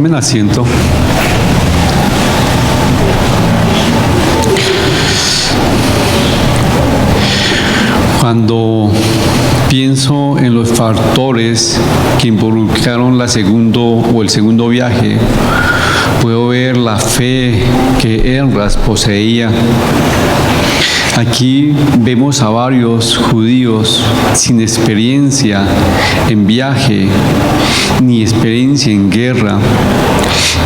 Tomen asiento. Cuando pienso en los factores que involucraron el segundo viaje, puedo ver la fe que Esdras poseía. Aquí vemos a varios judíos sin experiencia en viaje ni experiencia en guerra,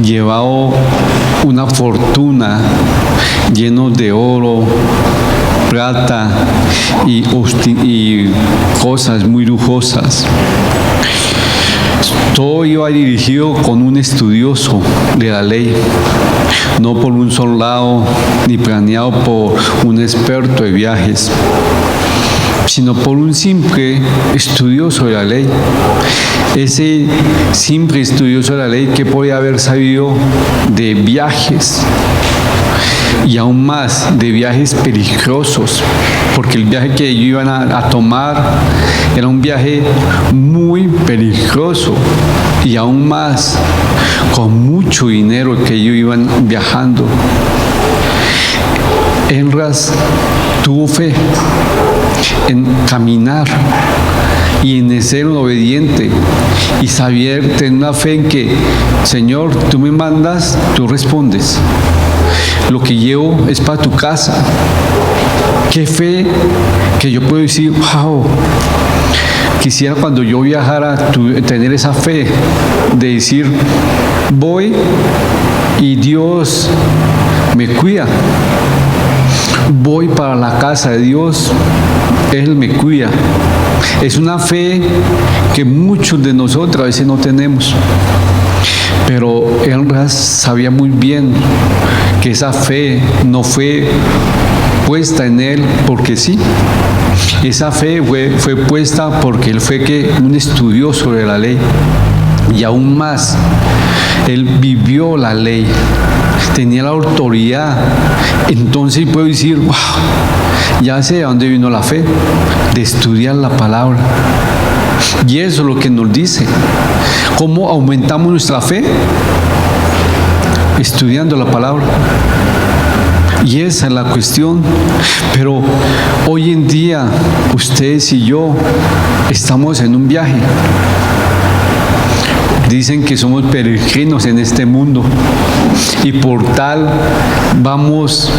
llevado una fortuna llenos de oro, plata y cosas muy lujosas. Todo iba dirigido con un estudioso de la ley, no por un soldado ni planeado por un experto de viajes, sino por un simple estudioso de la ley. Ese simple estudioso de la ley que podía haber sabido de viajes y aún más de viajes peligrosos, porque el viaje que ellos iban a tomar era un viaje muy peligroso y aún más con mucho dinero que ellos iban viajando. Esdras tuvo fe en caminar y en ser un obediente y saber tener una fe en que, Señor, tú me mandas, tú respondes. Lo que llevo es para tu casa. Qué fe que yo puedo decir, wow, quisiera cuando yo viajara tener esa fe de decir, voy y Dios me cuida. Voy para la casa de Dios, Él me cuida. Es una fe que muchos de nosotros a veces no tenemos. Pero Esdras sabía muy bien que esa fe no fue puesta en él porque sí. Esa fe fue puesta porque él fue un estudioso de la ley. Y aún más, él vivió la ley, tenía la autoridad. Entonces puedo decir, wow, ya sé de dónde vino la fe, de estudiar la palabra. Y eso es lo que nos dice. ¿Cómo aumentamos nuestra fe? Estudiando la palabra. Y esa es la cuestión. Pero hoy en día, ustedes y yo estamos en un viaje. Dicen que somos peregrinos en este mundo y por tal vamos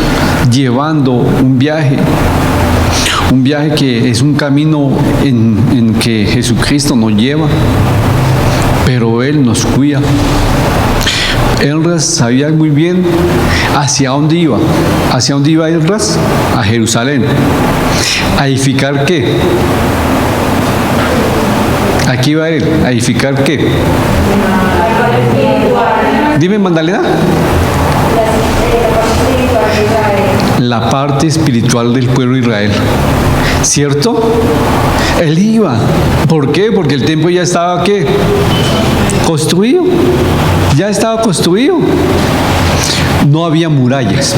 llevando un viaje que es un camino en que Jesucristo nos lleva, pero Él nos cuida. Esdras sabía muy bien hacia dónde iba. ¿Hacia dónde iba Esdras? A Jerusalén. ¿A edificar qué? Aquí iba él, ¿a edificar qué? Dime, Magdalena. La parte espiritual del pueblo de Israel. ¿Cierto? Él iba. ¿Por qué? Porque el templo ya estaba, ¿qué? Construido. Ya estaba construido. No había murallas.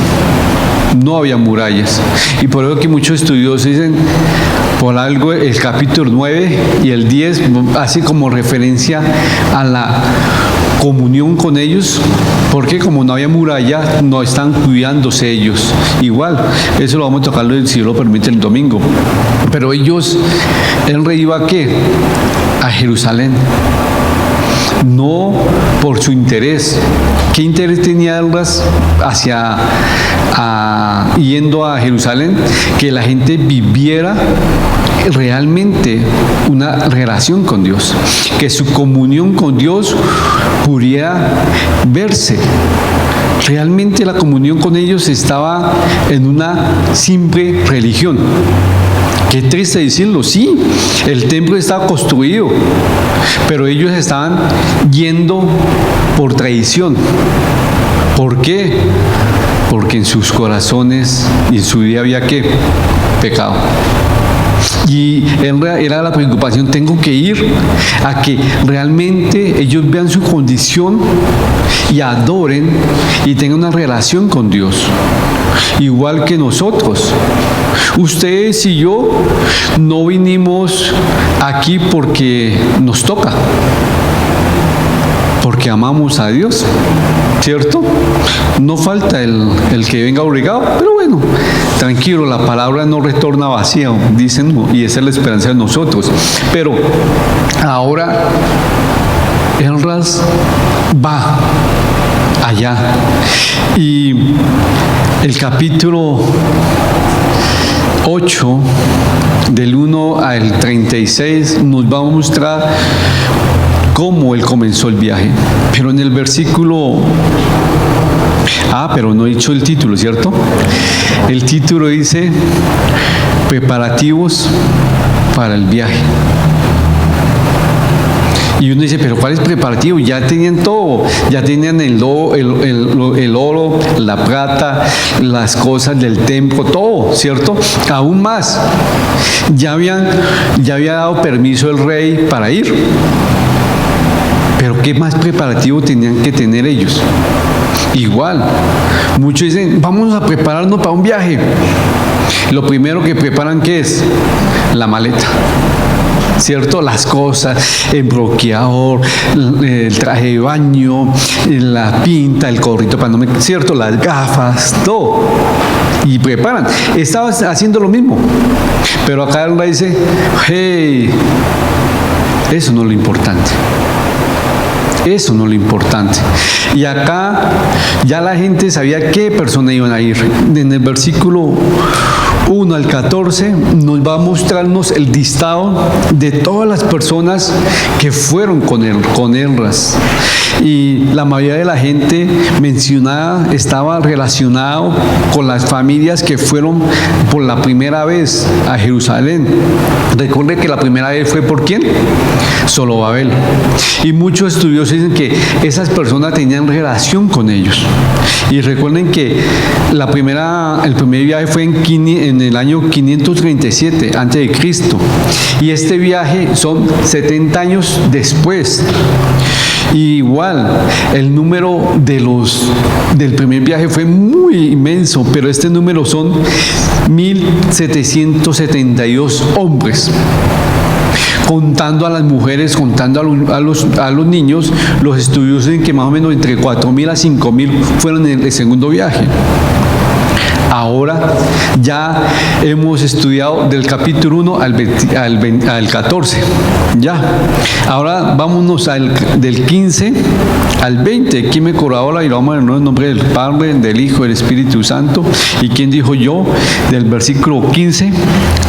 No había murallas. Y por eso que muchos estudiosos dicen, por algo el capítulo 9 y el 10 hace como referencia a la comunión con ellos, porque como no había muralla, no están cuidándose ellos. Igual, eso lo vamos a tocar si Dios lo permite el domingo. Pero ellos, el rey iba ¿a qué? A Jerusalén. No por su interés. ¿Qué interés tenía Esdras yendo a Jerusalén? Que la gente viviera realmente una relación con Dios, que su comunión con Dios pudiera verse. Realmente la comunión con ellos estaba en una simple religión. Qué triste decirlo, sí, el templo estaba construido, pero ellos estaban yendo por tradición. ¿Por qué? Porque en sus corazones y en su vida había ¿qué? Pecado. Y era la preocupación, tengo que ir a que realmente ellos vean su condición y adoren y tengan una relación con Dios, igual que nosotros. Ustedes y yo no vinimos aquí porque nos toca, porque amamos a Dios, ¿cierto? No falta el que venga obligado, pero bueno, tranquilo, la palabra no retorna vacía, dicen, y esa es la esperanza de nosotros. Pero ahora Esdras va allá y el capítulo 8 del 1 al 36 nos va a mostrar cómo él comenzó el viaje. Pero en el versículo... pero no he dicho el título, ¿cierto? El título dice preparativos para el viaje. Y uno dice, pero ¿cuál es preparativo? Ya tenían todo, ya tenían el oro, la plata, las cosas del templo, todo, ¿cierto? Aún más, ya había dado permiso el rey para ir. Pero ¿qué más preparativo tenían que tener ellos? Igual, muchos dicen, vamos a prepararnos para un viaje. Lo primero que preparan, ¿qué es? La maleta, ¿cierto? Las cosas, el bloqueador, el traje de baño, la pinta, el gorrito para no me... ¿cierto? Las gafas, todo. Y preparan. Estaba haciendo lo mismo. Pero acá el rey dice, hey, eso no es lo importante. Eso no es lo importante. Y acá ya la gente sabía qué persona iban a ir. En el versículo 1 al 14 nos va a mostrarnos el listado de todas las personas que fueron con Esdras. Y la mayoría de la gente mencionada estaba relacionado con las familias que fueron por la primera vez a Jerusalén. Recuerde que la primera vez fue ¿por quién? Zorobabel. Y muchos estudiosos dicen que esas personas tenían relación con ellos. Y recuerden que el primer viaje fue en el año 537 a.C. Y este viaje son 70 años después. Y igual, el número del primer viaje fue muy inmenso, pero este número son 1.772 hombres. Contando a las mujeres, contando a los niños, los estudios dicen que más o menos entre 4.000 a 5.000 fueron en el segundo viaje. Ahora ya hemos estudiado del capítulo 1 al 14. Ya. Ahora vámonos del 15 al 20. ¿Quién me corroboró? Y vamos a ver en nombre del Padre, del Hijo, del Espíritu Santo. ¿Y quién dijo yo? Del versículo 15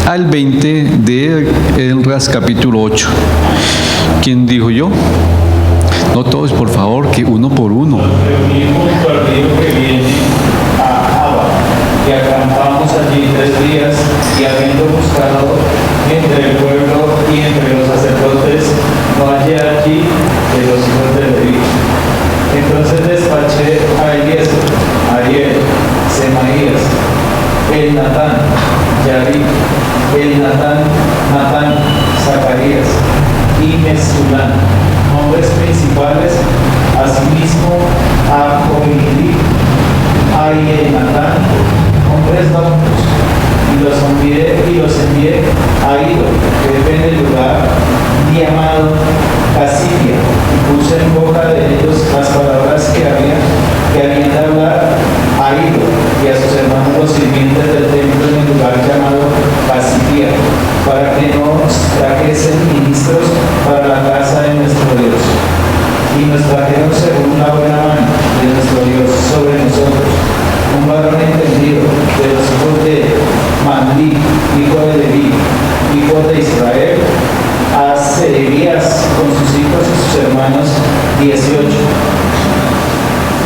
al 20 de Esdras capítulo 8. ¿Quién dijo yo? No todos, por favor, que uno por uno. Y acampamos allí 3 días, y habiendo buscado entre el pueblo y entre los sacerdotes, no hallé allí de los hijos de Leví. Entonces despaché a Eliezer, Ariel, Semaías, Elnatán, Yarib, Natán, Zacarías y Mesulán, hombres principales, asimismo a Joielí, a Elnatán, hombres doctos, y los envié a Ido, que vive en el lugar llamado Casidia, y puse en boca de ellos las palabras que habían de hablar a Ido y a sus hermanos los sirvientes del templo en el lugar llamado Casidia, para que nos trajesen ministros para la casa de nuestro Dios. Y nos trajeron según la buena mano de nuestro Dios sobre nosotros, un varón entendido de los hijos de Mandí, hijo de Leví, hijo de Israel, a Serebías con sus hijos y sus hermanos 18,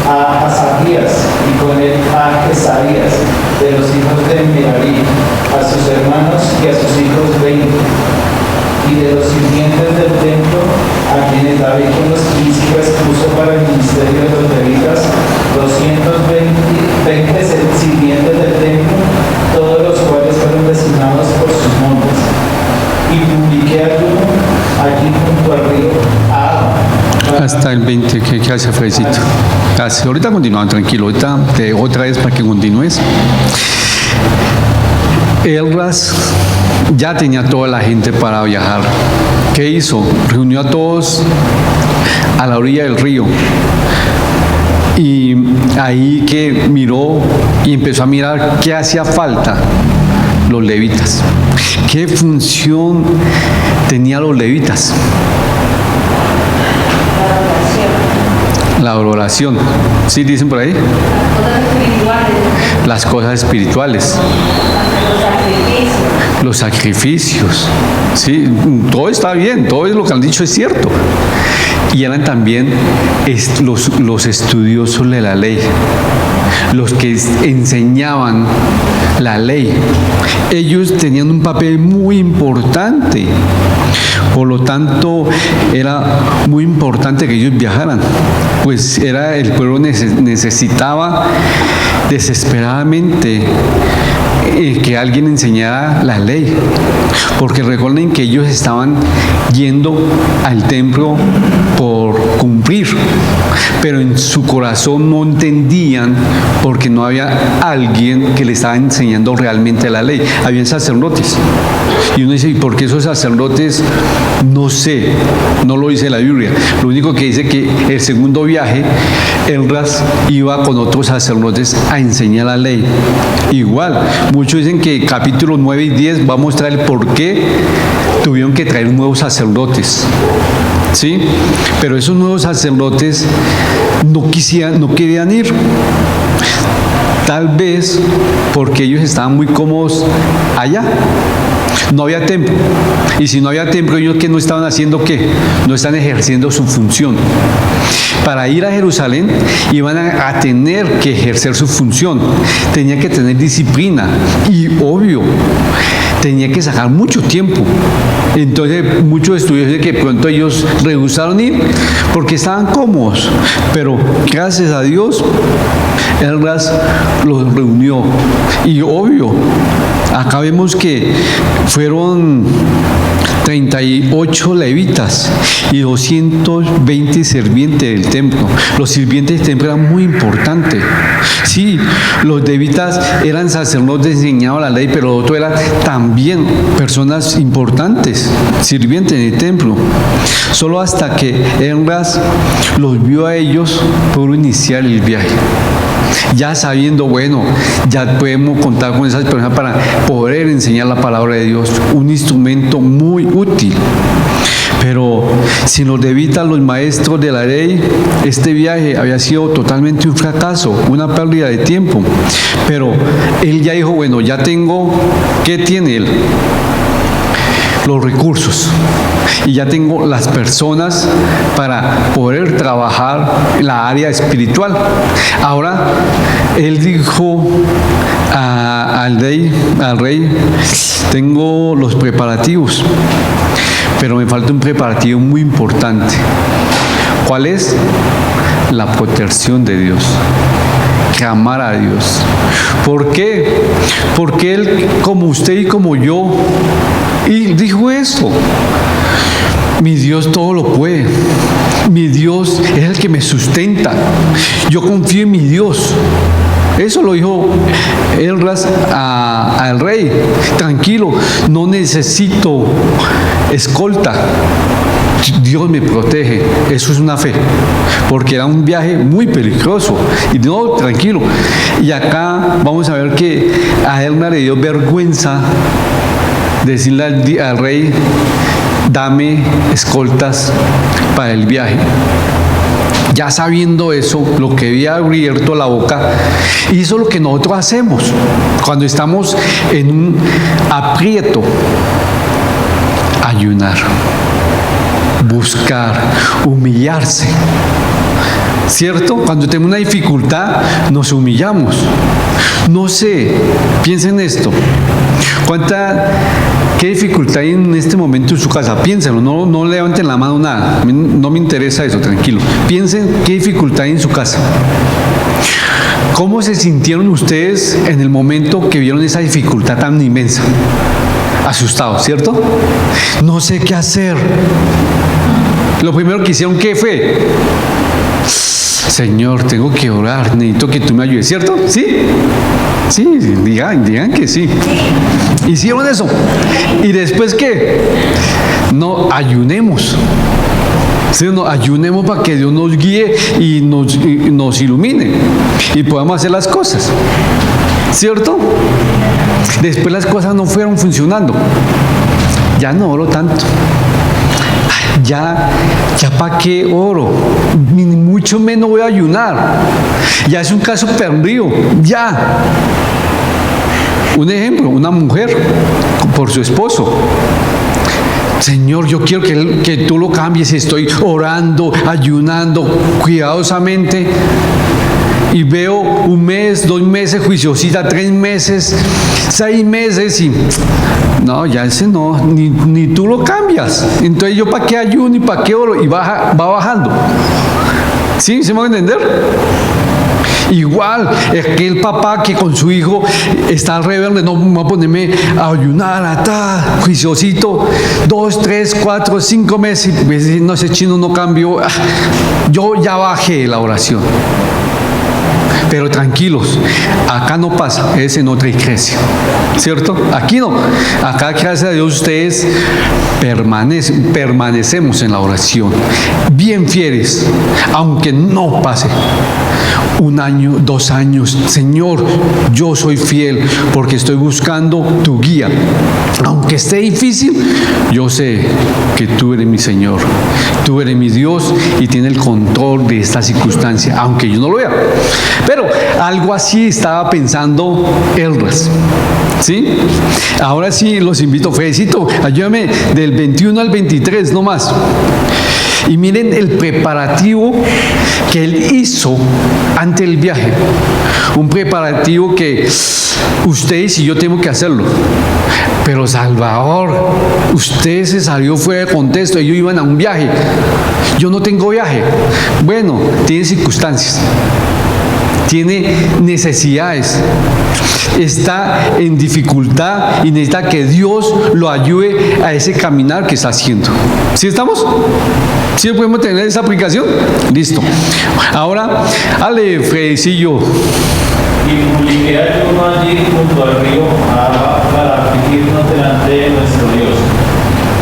a Asabías y con él a Jesaías de los hijos de Merarí, a sus hermanos y a sus hijos 20, y de los sirvientes del templo, a quienes David con los príncipes puso para el ministerio de los levitas, 220 sirvientes del templo, todos los cuales fueron designados por sus nombres. Y publiqué ayuno allí junto al río Ahava. Hasta el 20, ¿qué hace Fredcito? Ahorita continúan, tranquilo, ahorita otra vez para que continúes. Esdras ya tenía toda la gente para viajar. ¿Qué hizo? Reunió a todos a la orilla del río. Y ahí que miró y empezó a mirar qué hacía falta los levitas. ¿Qué función tenían los levitas? La adoración. ¿Sí dicen por ahí? Las cosas espirituales. Los sacrificios. Sí, todo está bien, todo lo que han dicho es cierto. Y eran también los estudiosos de la ley, los que enseñaban la ley. Ellos tenían un papel muy importante. Por lo tanto, era muy importante que ellos viajaran, pues el pueblo necesitaba desesperadamente que alguien enseñara la ley, porque recuerden que ellos estaban yendo al templo por cumplir, pero en su corazón no entendían porque no había alguien que le estaba enseñando realmente la ley. Habían sacerdotes, y uno dice, ¿y por qué esos sacerdotes? No sé, no lo dice la Biblia. Lo único que dice que el segundo viaje, Esdras iba con otros sacerdotes a enseñar la ley. Igual, muchos dicen que capítulos 9 y 10 va a mostrar el por qué tuvieron que traer nuevos sacerdotes. ¿Sí? Pero esos nuevos sacerdotes no querían ir. Tal vez porque ellos estaban muy cómodos allá. No había templo. Y si no había templo, ellos ¿qué no estaban haciendo? ¿Qué? No están ejerciendo su función. Para ir a Jerusalén iban a tener que ejercer su función. Tenían que tener disciplina. Y obvio, tenía que sacar mucho tiempo. Entonces muchos estudios de que pronto ellos rehusaron ir porque estaban cómodos. Pero gracias a Dios, Esdras los reunió. Y obvio, acá vemos que fueron 38 levitas y 220 sirvientes del templo. Los sirvientes del templo eran muy importantes. Sí, los levitas eran sacerdotes, enseñaban la ley, pero los otros eran también personas importantes, sirvientes del templo. Solo hasta que Esdras los vio a ellos, pudo iniciar el viaje. Ya sabiendo, bueno, ya podemos contar con esas personas para poder enseñar la palabra de Dios, un instrumento muy útil. Pero sin los levitas, los maestros de la ley, este viaje había sido totalmente un fracaso, una pérdida de tiempo. Pero él ya dijo, bueno, ya tengo, ¿qué tiene él? Los recursos, y ya tengo las personas para poder trabajar la área espiritual. Ahora él dijo al rey, tengo los preparativos, pero me falta un preparativo muy importante. ¿Cuál es? La protección de Dios. Clamar a Dios. ¿Por qué? Porque él, como usted y como yo, y dijo esto: mi Dios todo lo puede, mi Dios es el que me sustenta, yo confío en mi Dios. Eso lo dijo Esdras al rey: tranquilo, no necesito escolta, Dios me protege. Eso es una fe, porque era un viaje muy peligroso. Y no, tranquilo. Y acá vamos a ver que a Esdras le dio vergüenza decirle al rey: dame escoltas para el viaje. Ya sabiendo eso, lo que había abierto la boca, hizo lo que nosotros hacemos cuando estamos en un aprieto: ayunar, buscar, humillarse. ¿Cierto? Cuando tenemos una dificultad, nos humillamos. No sé, piensen en esto. ¿Qué dificultad hay en este momento en su casa? Piénsenlo, no levanten la mano, nada. No me interesa eso, tranquilo. Piensen qué dificultad hay en su casa. ¿Cómo se sintieron ustedes en el momento que vieron esa dificultad tan inmensa? Asustados, ¿cierto? No sé qué hacer. Lo primero que hicieron, ¿qué fue? Señor, tengo que orar, necesito que tú me ayudes, ¿cierto? ¿Sí? Sí, digan que sí. Hicieron eso. ¿Y después qué? No, ayunemos. ¿Sí? No, ayunemos para que Dios nos guíe y nos ilumine y podamos hacer las cosas, ¿cierto? Después las cosas no fueron funcionando. Ya no oro tanto. Ya para qué oro, ni mucho menos voy a ayunar. Ya es un caso perdido, ya. Un ejemplo, una mujer por su esposo. Señor, yo quiero que tú lo cambies. Estoy orando, ayunando cuidadosamente. Y veo 1 mes, 2 meses, juiciosita, 3 meses, 6 meses y no, ya ese no, ni tú lo cambias. Entonces yo para qué ayuno y para qué oro y va bajando. ¿Sí? ¿Se me va a entender? Igual, es que el papá que con su hijo está rebelde, no va a ponerme a ayunar, juiciosito, 2, 3, 4, 5 meses, y no, ese chino no cambió. Yo ya bajé la oración. Pero tranquilos, acá no pasa, es en otra iglesia, ¿cierto? Aquí no, acá gracias a Dios ustedes permanecemos en la oración, bien fieles, aunque no pase 1 año, 2 años. Señor, yo soy fiel porque estoy buscando tu guía. Aunque esté difícil, yo sé que tú eres mi Señor, tú eres mi Dios y tienes el control de esta circunstancia, aunque yo no lo vea. Pero algo así estaba pensando Elras, ¿sí? Ahora sí los invito, Fedecito, ayúdame del 21 al 23 nomás. Y miren el preparativo que él hizo ante el viaje. Un preparativo que ustedes y yo tenemos que hacerlo. Pero Salvador, usted se salió fuera de contexto. Ellos iban a un viaje. Yo no tengo viaje. Bueno, tiene circunstancias. Tiene necesidades, está en dificultad y necesita que Dios lo ayude a ese caminar que está haciendo. ¿Sí estamos? ¿Sí podemos tener esa aplicación? Listo. Ahora, ale, Fredicillo. Y publiqué ayuno allí junto al río Ahava para afligirnos delante de nuestro Dios,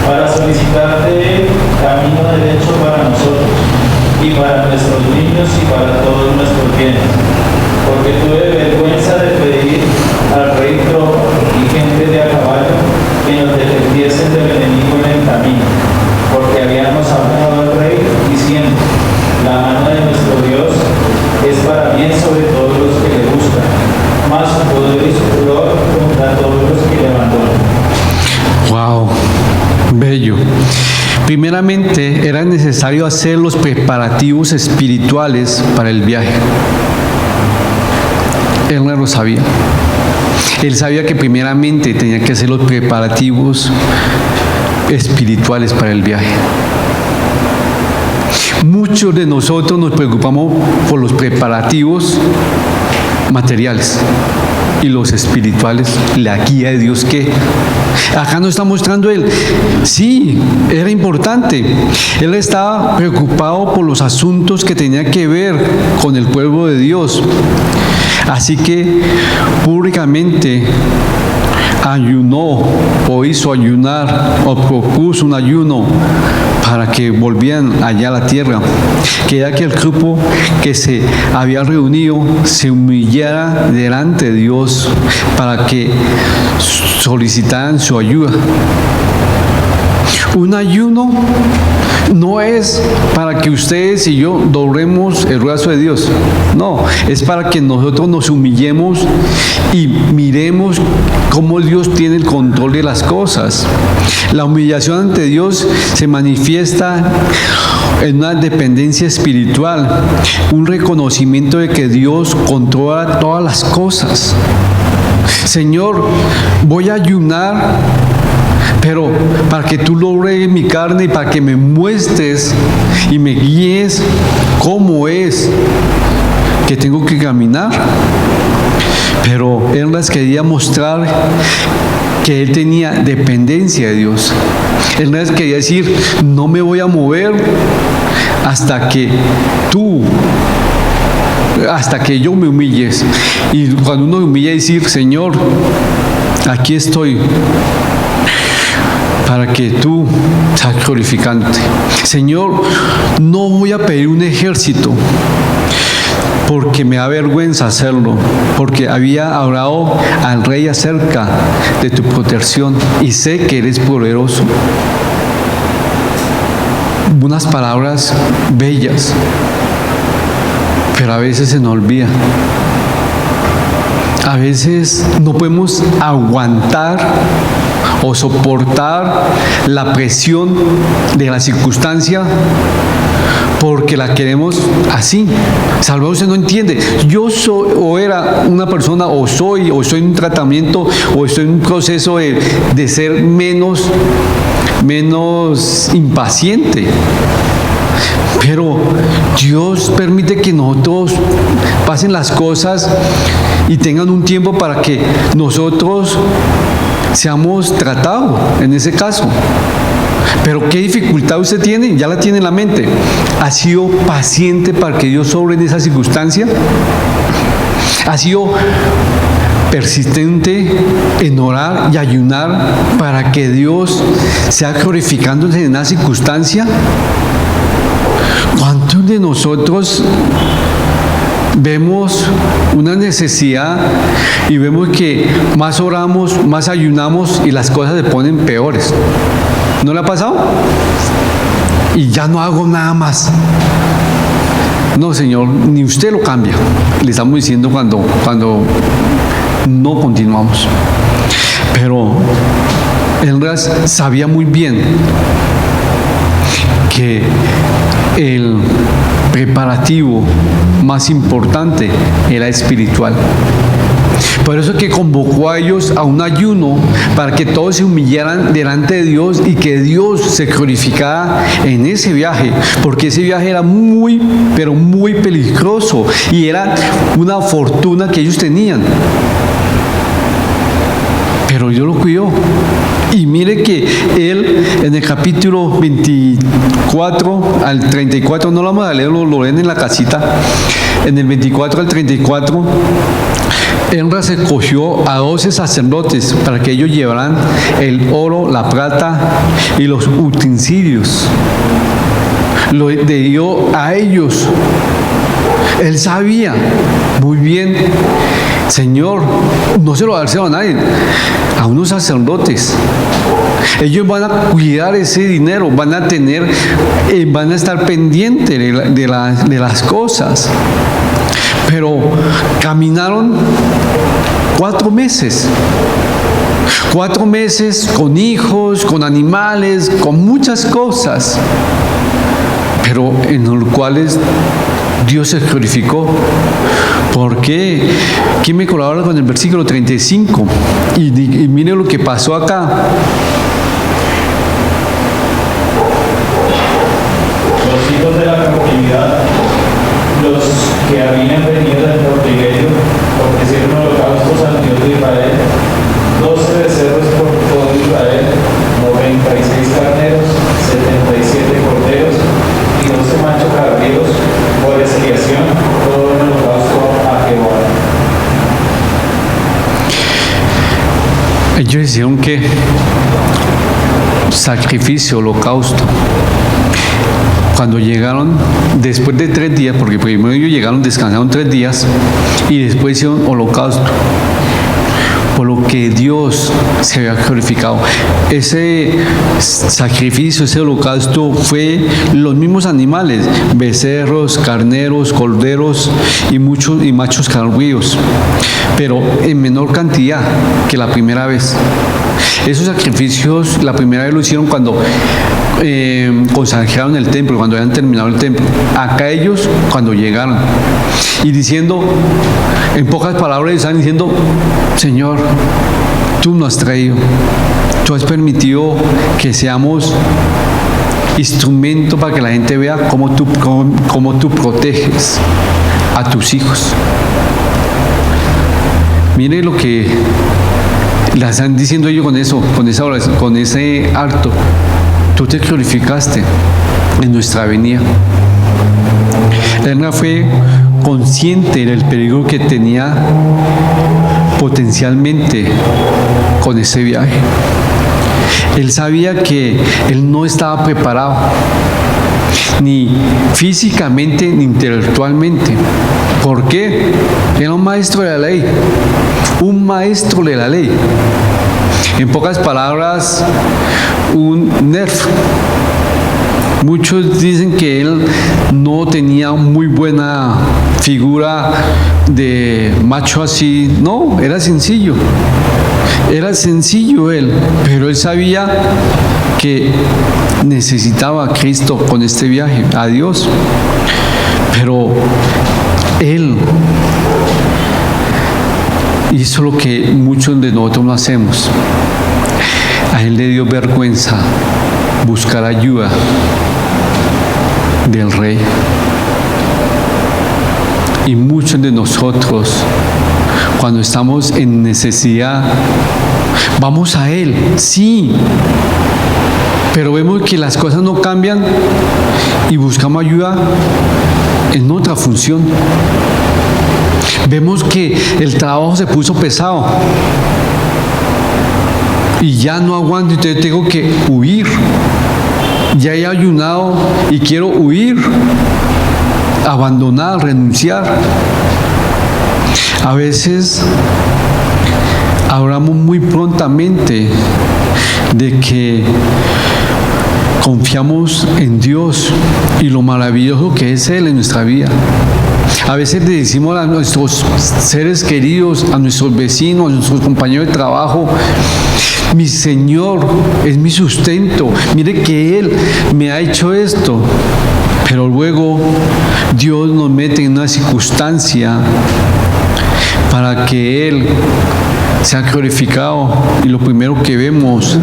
para solicitarte camino derecho para nosotros y para nuestros niños y para todos nuestros bienes, porque tuve vergüenza de pedir al rey tropa y gente de a caballo que nos defendiesen del enemigo en el camino, porque habíamos hablado al rey diciendo: la mano de nuestro Dios es para bien sobre todos los que le buscan, más su poder y su furor contra todos los que le abandonan. Wow, bello. Primeramente, era necesario hacer los preparativos espirituales para el viaje. Él no lo sabía. Él sabía que primeramente tenía que hacer los preparativos espirituales para el viaje. Muchos de nosotros nos preocupamos por los preparativos materiales y los espirituales, la guía de Dios que acá nos está mostrando él. Sí, era importante. Él estaba preocupado por los asuntos que tenía que ver con el pueblo de Dios. Así que públicamente ayunó o hizo ayunar o propuso un ayuno para que volvieran allá a la tierra, que ya que el grupo que se había reunido se humillara delante de Dios para que solicitaran su ayuda. Un ayuno no es para que ustedes y yo doblemos el brazo de Dios. No, es para que nosotros nos humillemos y miremos cómo Dios tiene el control de las cosas. La humillación ante Dios se manifiesta en una dependencia espiritual, un reconocimiento de que Dios controla todas las cosas. Señor, voy a ayunar, pero para que tú logres mi carne y para que me muestres y me guíes cómo es que tengo que caminar. Pero él les quería mostrar que él tenía dependencia de Dios. Él les quería decir: no me voy a mover hasta que yo me humilles. Y cuando uno humilla, decir: Señor, aquí estoy, para que tú seas glorificante. Señor, no voy a pedir un ejército porque me da vergüenza hacerlo, porque había hablado al rey acerca de tu protección y sé que eres poderoso. Unas palabras bellas, pero a veces se nos olvida. A veces no podemos aguantar o soportar la presión de la circunstancia porque la queremos así. Salvador, usted no entiende. Yo soy o era una persona o soy en un tratamiento o estoy en un proceso de ser menos impaciente. Pero Dios permite que nosotros pasen las cosas y tengan un tiempo para que nosotros seamos tratados en ese caso. Pero ¿qué dificultad usted tiene? Ya la tiene en la mente. ¿Ha sido paciente para que Dios sobre en esa circunstancia? ¿Ha sido persistente en orar y ayunar para que Dios sea glorificándose en esa circunstancia? ¿Cuántos de nosotros vemos una necesidad y vemos que más oramos, más ayunamos y las cosas se ponen peores? ¿No le ha pasado? Y ya no hago nada más. No, Señor, ni usted lo cambia. Le estamos diciendo cuando no continuamos. Pero él sabía muy bien que el preparativo más importante era espiritual. Por eso que convocó a ellos a un ayuno para que todos se humillaran delante de Dios y que Dios se glorificara en ese viaje, porque ese viaje era muy, pero muy peligroso y era una fortuna que ellos tenían. Pero Dios lo cuidó. Y mire que él en el capítulo 24 al 34, no lo vamos a leer, lo leen en la casita, en el 24 al 34, Enra se escogió a 12 sacerdotes para que ellos llevaran el oro, la plata y los utensilios. Lo dio a ellos. Él sabía muy bien, Señor, no se lo va a dar a nadie, a unos sacerdotes. Ellos van a cuidar ese dinero, van a estar pendientes de las cosas. Pero caminaron 4 meses. 4 meses con hijos, con animales, con muchas cosas, pero en los cuales Dios se glorificó. ¿Por qué? ¿Quién me colabora con el versículo 35? Y mire lo que pasó acá. Los hijos de la cautividad, los que habían venido del cautiverio, ofrecieron holocaustos al Dios de Israel, 12 becerros por todo Israel, 96 carneros, 77 corderos y 12 machos cabríos por expiación, todo el holocausto a Jehová. Ellos hicieron que sacrificio, holocausto. Cuando llegaron, después de 3 días, porque primero ellos llegaron, descansaron 3 días y después hicieron holocausto, por lo que Dios se había glorificado. Ese sacrificio, ese holocausto fue los mismos animales, becerros, carneros, corderos y machos cabríos, pero en menor cantidad que la primera vez. Esos sacrificios la primera vez lo hicieron cuando consagraron el templo, cuando habían terminado el templo. Acá ellos cuando llegaron y diciendo, en pocas palabras están diciendo, Señor, tú nos has traído, tú has permitido que seamos instrumento para que la gente vea cómo tú proteges a tus hijos. Mire lo que le están diciendo ellos con ese acto. Tú te glorificaste en nuestra venida. Enra fue consciente del peligro que tenía potencialmente con ese viaje. él sabía que él no estaba preparado, ni físicamente ni intelectualmente. ¿Por qué? Era un maestro de la ley, un maestro de la ley. En pocas palabras, un nerf. Muchos dicen que él no tenía muy buena figura de macho así. No, era sencillo. Era sencillo él, pero él sabía que necesitaba a Cristo con este viaje, a Dios. Pero él hizo lo que muchos de nosotros no hacemos. A él le dio vergüenza buscar ayuda del rey. Y muchos de nosotros, cuando estamos en necesidad, vamos a él, sí, pero vemos que las cosas no cambian y buscamos ayuda en otra función. Vemos que el trabajo se puso pesado y ya no aguanto, entonces tengo que huir. Ya he ayunado y quiero huir, abandonar, renunciar. A veces hablamos muy prontamente de que confiamos en Dios y lo maravilloso que es Él en nuestra vida. A veces le decimos a nuestros seres queridos, a nuestros vecinos, a nuestros compañeros de trabajo: mi Señor es mi sustento, mire que Él me ha hecho esto. Pero luego Dios nos mete en una circunstancia para que Él sea glorificado, y lo primero que vemos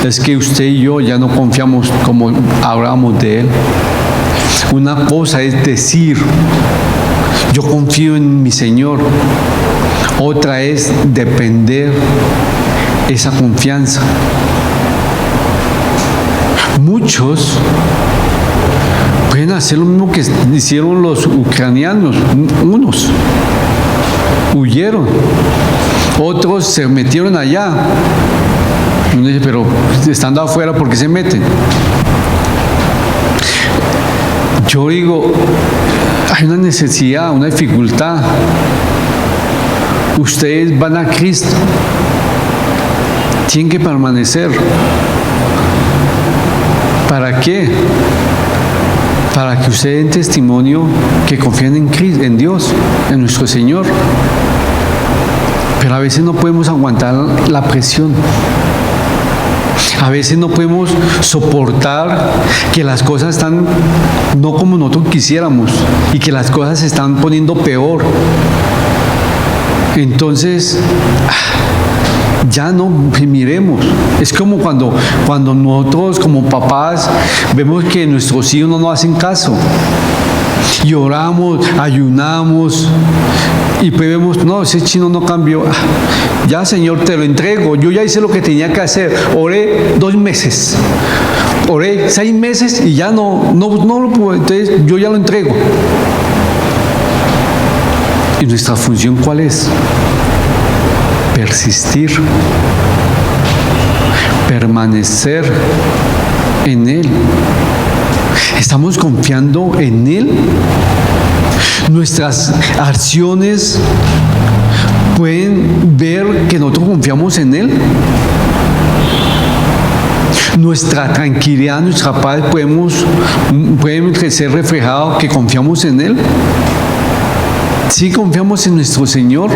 es que usted y yo ya no confiamos como hablamos de Él. Una cosa es decir: yo confío en mi Señor. Otra es depender esa confianza. Muchos pueden hacer lo mismo que hicieron los ucranianos. Unos huyeron, otros se metieron allá. Uno dice: pero estando afuera, ¿por qué se meten? Yo digo, hay una necesidad, una dificultad. Ustedes van a Cristo, tienen que permanecer. ¿Para qué? Para que ustedes den testimonio que confían en Cristo, en Dios, en nuestro Señor. Pero a veces no podemos aguantar la presión. A veces no podemos soportar que las cosas están no como nosotros quisiéramos y que las cosas se están poniendo peor. Entonces, ya no miremos. Es como cuando nosotros como papás vemos que nuestros hijos no nos hacen caso. Y oramos, ayunamos, y pues vemos: no, ese chino no cambió. Ya, Señor, te lo entrego. Yo ya hice lo que tenía que hacer. Oré 2 meses. Oré 6 meses y ya no lo puedo. Entonces yo ya lo entrego. ¿Y nuestra función cuál es? Persistir, permanecer en Él. ¿Estamos confiando en Él? Nuestras acciones pueden ver que nosotros confiamos en Él. Nuestra tranquilidad, nuestra paz pueden ser reflejado que confiamos en Él. ¿Sí confiamos en nuestro Señor?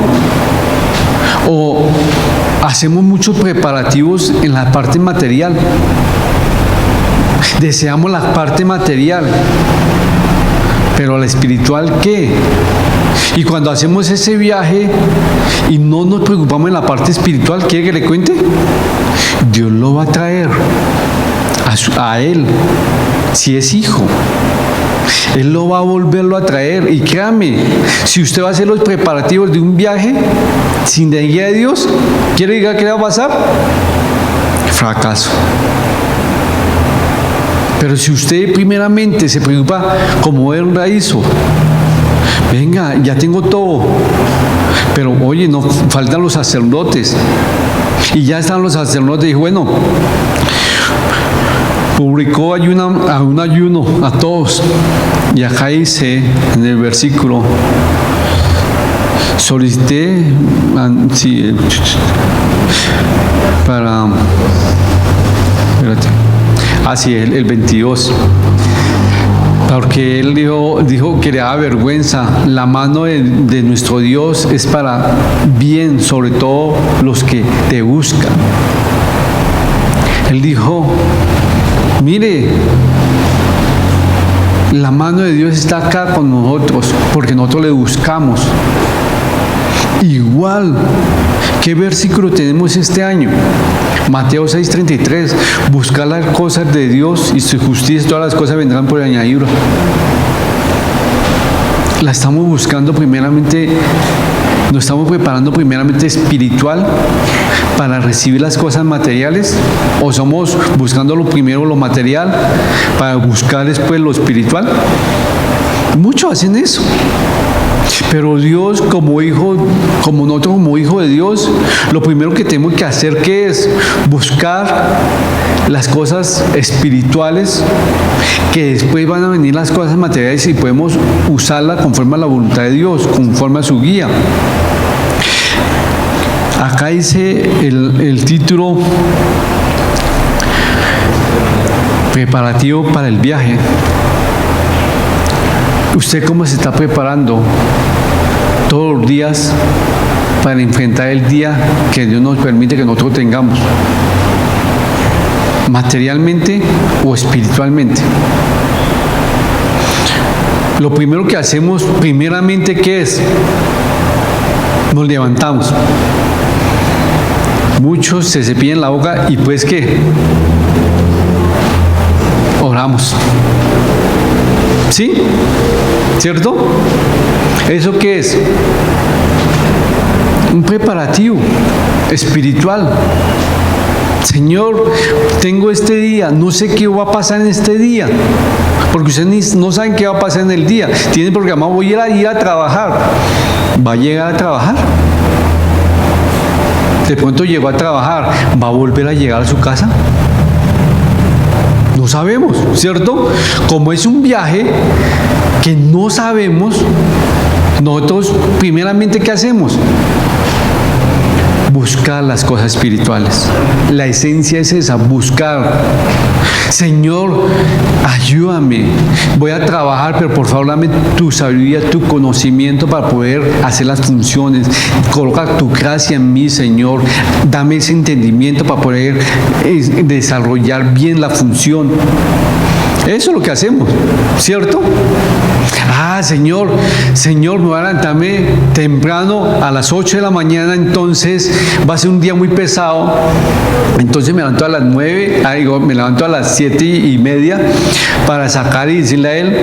¿O hacemos muchos preparativos en la parte material? Deseamos la parte material, pero la espiritual, ¿qué? Y cuando hacemos ese viaje y no nos preocupamos en la parte espiritual, ¿quiere que le cuente? Dios lo va a traer a Él, si es hijo. Él lo va a volverlo a traer. Y créame, si usted va a hacer los preparativos de un viaje sin la guía de Dios, ¿quiere decir qué le va a pasar? Fracaso. Pero si usted primeramente se preocupa como él la hizo: venga, ya tengo todo, pero oye, no faltan los sacerdotes. Y ya están los sacerdotes. Y dijo: bueno, publicó un ayuno a todos. Y acá dice en el versículo, solicité el 22, porque él dijo que le daba vergüenza. La mano de nuestro Dios es para bien, sobre todo los que te buscan. Él dijo, mire, la mano de Dios está acá con nosotros, porque nosotros le buscamos. Igual, ¿qué versículo tenemos este año? Mateo 6:33, buscar las cosas de Dios y su justicia, todas las cosas vendrán por añadidura. La estamos buscando primeramente, nos estamos preparando primeramente espiritual para recibir las cosas materiales, o somos buscando lo primero lo material para buscar después lo espiritual. Muchos hacen eso. Pero Dios como nosotros como hijo de Dios, lo primero que tenemos que hacer, ¿qué es? Buscar las cosas espirituales, que después van a venir las cosas materiales y podemos usarlas conforme a la voluntad de Dios, conforme a su guía. Acá dice el título, preparativo para el viaje. ¿Usted cómo se está preparando todos los días para enfrentar el día que Dios nos permite que nosotros tengamos? ¿Materialmente o espiritualmente? Lo primero que hacemos, primeramente, ¿qué es? Nos levantamos. Muchos se cepillan la boca y pues ¿qué? Oramos. ¿Sí? ¿Cierto? ¿Eso qué es? Un preparativo espiritual. Señor, tengo este día, no sé qué va a pasar en este día, porque ustedes no saben qué va a pasar en el día. Tienen programado, voy a ir a trabajar. ¿Va a llegar a trabajar? De pronto llegó a trabajar, ¿va a volver a llegar a su casa? No sabemos, ¿cierto? Como es un viaje que no sabemos, nosotros primeramente ¿qué hacemos? Buscar las cosas espirituales. La esencia es esa, buscar. Señor, ayúdame. Voy a trabajar, pero por favor dame tu sabiduría, tu conocimiento para poder hacer las funciones. Coloca tu gracia en mí, Señor. Dame ese entendimiento para poder desarrollar bien la función. Eso es lo que hacemos, ¿cierto? Señor, me voy a levantarme temprano a las 8 de la mañana, entonces va a ser un día muy pesado. Entonces me levanto a las 9, me levanto a las 7:30 para sacar y decirle a Él,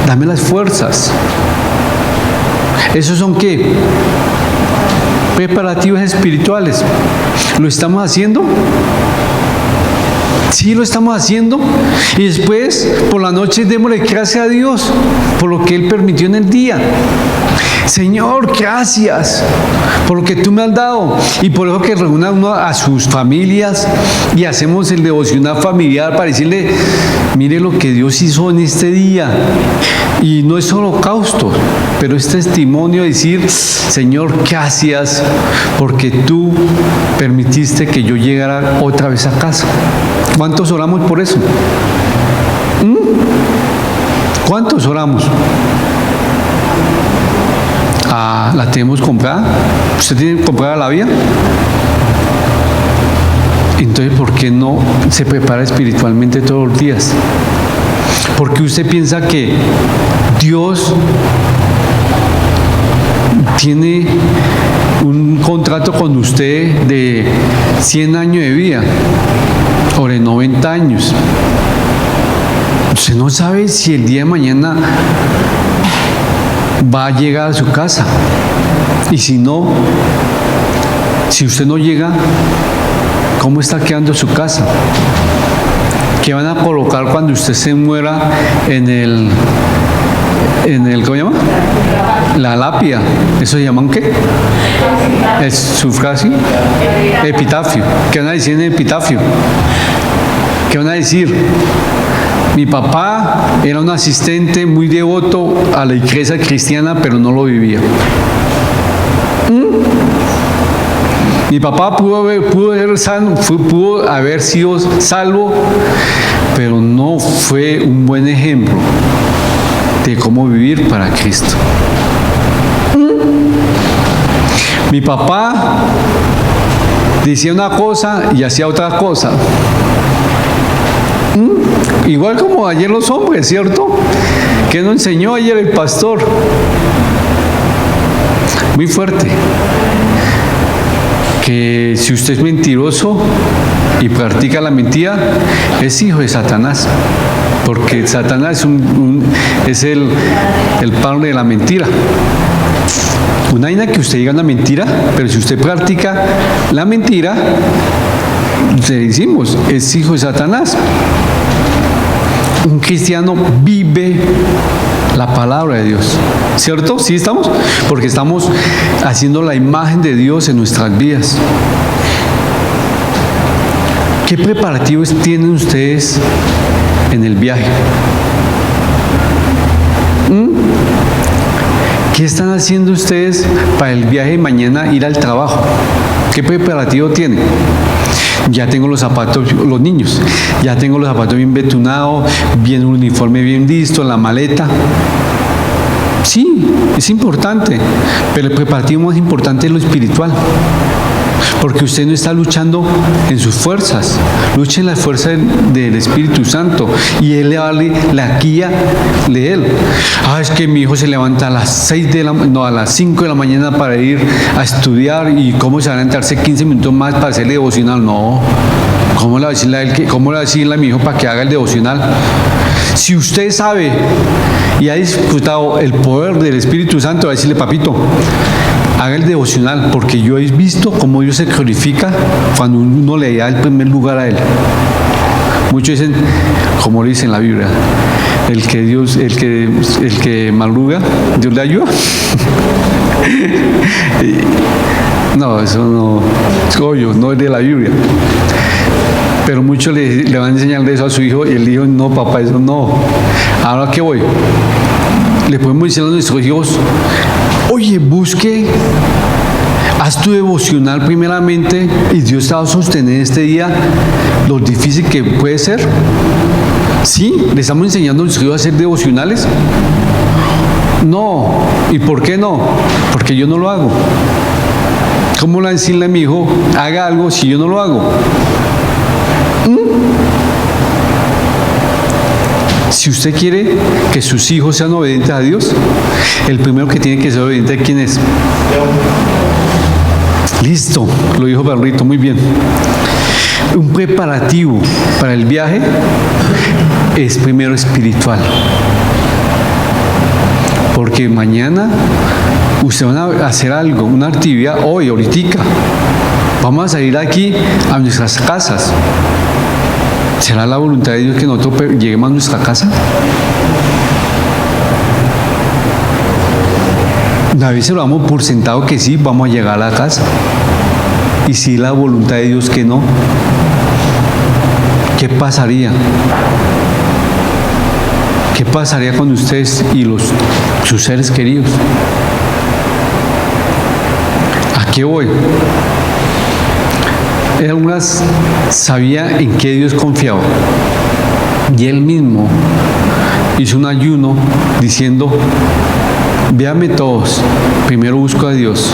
dame las fuerzas. ¿Esos son qué? Preparativos espirituales. ¿Lo estamos haciendo? Sí, lo estamos haciendo. Y después, por la noche, démosle gracias a Dios por lo que Él permitió en el día. Señor, gracias por lo que tú me has dado. Y por eso que reúna uno a sus familias y hacemos el devocional familiar para decirle, mire lo que Dios hizo en este día. Y no es holocausto, pero es testimonio de decir, Señor, gracias porque tú permitiste que yo llegara otra vez a casa. ¿Cuántos oramos por eso? ¿Cuántos oramos? ¿La tenemos comprada? ¿Usted tiene comprada la vida? Entonces, ¿por qué no se prepara espiritualmente todos los días? Porque usted piensa que Dios tiene un contrato con usted de 100 años de vida o de 90 años. Usted no sabe si el día de mañana va a llegar a su casa. Y si no, si usted no llega, ¿cómo está quedando su casa? ¿Qué van a colocar cuando usted se muera en el ¿cómo se llama? La lápida. ¿Eso se llama qué? ¿Es sufragio? Epitafio. ¿Qué van a decir en el epitafio? ¿Qué van a decir? Mi papá era un asistente muy devoto a la iglesia cristiana, pero no lo vivía. Mi papá pudo haber sido salvo, pero no fue un buen ejemplo de cómo vivir para Cristo. Mi papá decía una cosa y hacía otra cosa. Igual como ayer los hombres, ¿cierto? ¿Qué nos enseñó ayer el pastor? Muy fuerte. Que si usted es mentiroso y practica la mentira, es hijo de Satanás. Porque Satanás es el padre de la mentira. Una vaina que usted diga una mentira, pero si usted practica la mentira, le decimos, es hijo de Satanás. Un cristiano vive la palabra de Dios, ¿cierto? ¿Sí estamos? Porque estamos haciendo la imagen de Dios en nuestras vidas. ¿Qué preparativos tienen ustedes en el viaje? ¿Qué están haciendo ustedes para el viaje de mañana ir al trabajo? ¿Qué preparativo tienen? Ya tengo los zapatos, los niños, ya tengo los zapatos bien betunados, bien un uniforme bien listo, la maleta. Sí, es importante, pero el preparativo más importante es lo espiritual. Porque usted no está luchando en sus fuerzas, lucha en la fuerza del Espíritu Santo y Él le va a darle la guía de Él. Es que mi hijo se levanta a las 5 de la mañana para ir a estudiar, y cómo se van a entrarse 15 minutos más para hacerle devocional. No, ¿cómo le va a decirle a mi hijo para que haga el devocional? Si usted sabe y ha disfrutado el poder del Espíritu Santo, va a decirle: papito, haga el devocional, porque yo he visto cómo Dios se glorifica cuando uno le da el primer lugar a Él. Muchos dicen, como dice en la Biblia, el que madruga, Dios le ayuda. No, eso no es obvio, no es de la Biblia. Pero muchos le van a enseñar de eso a su hijo, y el hijo: no, papá, eso no. ¿Ahora qué voy? Le podemos decir a nuestros hijos: oye, busque, haz tu devocional primeramente, y Dios te va a sostener este día, lo difícil que puede ser. ¿Sí? ¿Le estamos enseñando a nuestros hijos a hacer devocionales? No. ¿Y por qué no? Porque yo no lo hago. ¿Cómo le voy a decirle a mi hijo: haga algo si yo no lo hago? Si usted quiere que sus hijos sean obedientes a Dios, el primero que tiene que ser obediente, ¿quién es? Listo, lo dijo Berrito, muy bien. Un preparativo para el viaje es primero espiritual. Porque mañana usted va a hacer algo, una actividad, hoy, ahorita. Vamos a salir aquí a nuestras casas. ¿Será la voluntad de Dios que nosotros lleguemos a nuestra casa? A veces lo damos por sentado que sí, vamos a llegar a la casa. Y si la voluntad de Dios que no, ¿qué pasaría? ¿Qué pasaría con ustedes y sus seres queridos? ¿A qué voy? Elías sabía en qué Dios confiaba, y él mismo hizo un ayuno diciendo: véanme todos, primero busco a Dios,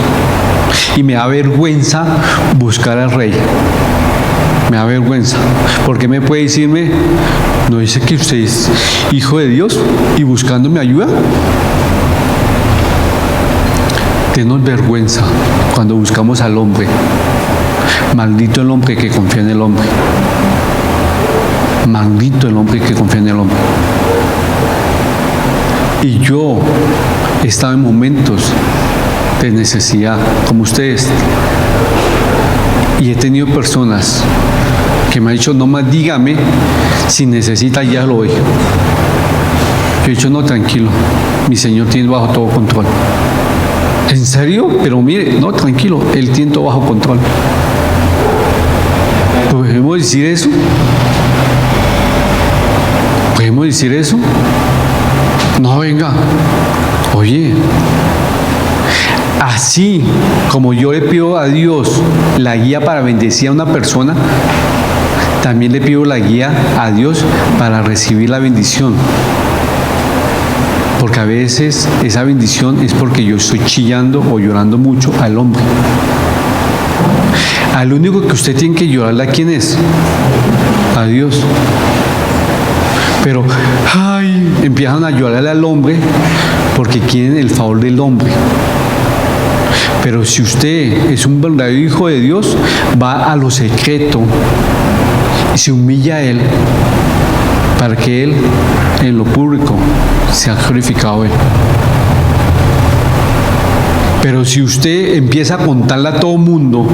y me da vergüenza buscar al rey. Me da vergüenza, porque me puede decirme: ¿no dice que usted es hijo de Dios y buscándome ayuda? Denos vergüenza cuando buscamos al hombre. Maldito el hombre que confía en el hombre. Maldito el hombre que confía en el hombre. Y yo he estado en momentos de necesidad, como ustedes. Y he tenido personas que me han dicho: no más dígame, si necesita ya lo oigo. Yo he dicho: no, tranquilo, mi Señor tiene bajo todo control. ¿En serio? Pero mire, no, tranquilo, Él tiene todo bajo control. ¿Podemos decir eso? ¿Podemos decir eso? No, venga. Oye, así como yo le pido a Dios la guía para bendecir a una persona, también le pido la guía a Dios para recibir la bendición. Porque a veces esa bendición es porque yo estoy chillando o llorando mucho al hombre. Al único que usted tiene que llorarle, ¿a quién es? A Dios. Pero, empiezan a llorarle al hombre porque quieren el favor del hombre. Pero si usted es un verdadero hijo de Dios, va a lo secreto y se humilla a Él para que Él en lo público sea glorificado a Él. Pero si usted empieza a contarle a todo mundo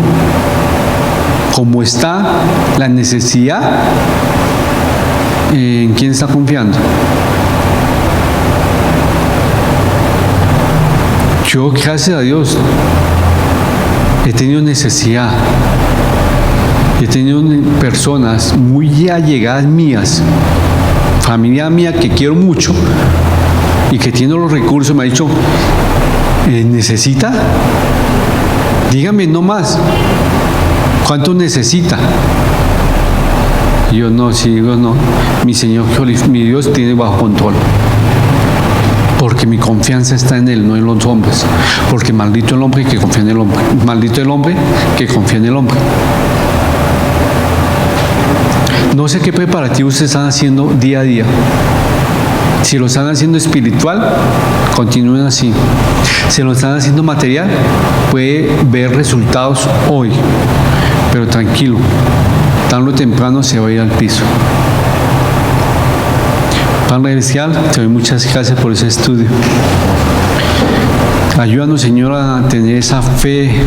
cómo está la necesidad, ¿en quién está confiando? Yo, gracias a Dios, he tenido necesidad. He tenido personas muy allegadas mías, familia mía que quiero mucho y que tiene los recursos, me ha dicho, ¿necesita? Dígame no más. ¿Cuánto necesita? Y yo no, si digo no, mi Señor, mi Dios tiene bajo control. Porque mi confianza está en Él, no en los hombres. Porque maldito el hombre que confía en el hombre. Maldito el hombre que confía en el hombre. No sé qué preparativos se están haciendo día a día. Si lo están haciendo espiritual, continúen así. Si lo están haciendo material, puede ver resultados hoy. Pero tranquilo, tarde o temprano se va a ir al piso. Padre Celestial, te doy muchas gracias por ese estudio. Ayúdanos, Señor, a tener esa fe